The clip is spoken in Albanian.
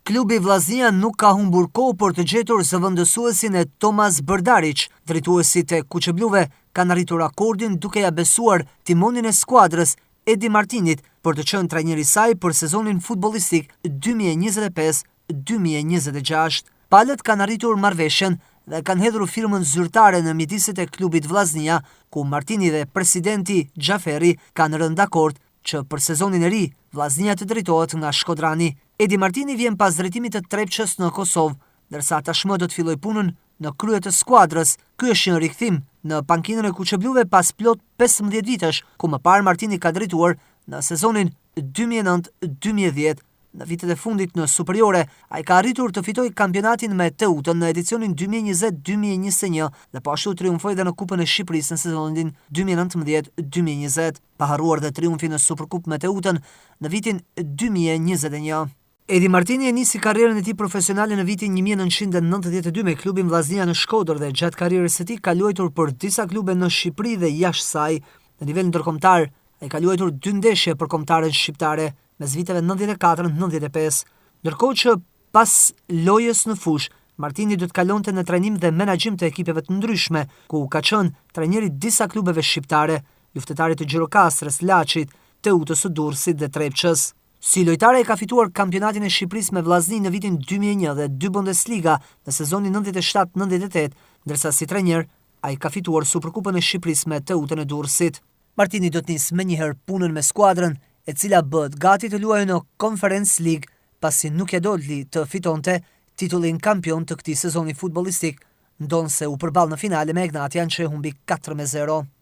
Klubi Vllaznia nuk ka humbur kohë për të gjetur zëvendësuesin e Tomas Brdarić. Drejtuesit e kuqebluve kanë arritur akordin duke ja besuar timonin e skuadrës Edi Martinit për të qenë trajneri i saj për sezonin futbollistik 2025-2026. Palët kanë arritur marrëveshjen dhe kanë hedhur firmën zyrtare në mjediset e klubit Vllaznia, ku Martini dhe presidenti Xhaferi kanë rënë dakord që për sezonin e ri Vllaznia të drejtohet nga Shkodrani. Edi Martini vjen pas drejtimit të Trepçës në Kosovë, ndërsa tashmë do të fillojë punën në krye të skuadrës. Ky është një rikthim në pankinën e kuqebluve pas plot 15 vitesh, ku më parë Martini ka drejtuar në sezonin 2009-2010. Në vitet e fundit në superiore, ai ka arritur të fitojë kampionatin me Teutën në edicionin 2020-2021 dhe po ashtu triumfoi edhe në Kupën e Shqipërisë në sezonin 2019-2020, pa harruar dhe triumfin në Superkupë me Teutën në vitin 2021. Edi Martini e nisi karrierën e tij profesionale në vitin 1992 me klubin Vllaznia në Shkodër dhe gjatë karrierës së tij ka luajtur për disa klube në Shqipëri dhe jashtë saj. Në nivel ndërkombëtar, ai ka luajtur 2 ndeshje për kombëtarën shqiptare mes viteve 94-95, ndërkohë që pas lojës në fushë, Martini do të kalonte në trajnim dhe menaxhim të ekipeve të ndryshme, ku ka qenë trajneri disa klubeve shqiptare, luftëtarit të Gjirokastrës, Laçit, Teutës së Durrësit dhe Trepçës. Si lojtare ka fituar kampionatin e Shqipërisë me Vllazni në vitin 2001 dhe 2 Bundesliga në sezonin 97-98, ndërsa si trajner ai ka fituar Superkupën e Shqipërisë me Teutën e Durrësit. Martini do të nisë menjëherë punën me skuadrën, e cila bëhet gati të luajë në Conference League, pasi nuk e doli të fitonte titullin kampion të këtij sezoni futbollistik, ndonse u përball në finale me Egnatian që e humbi 4-0.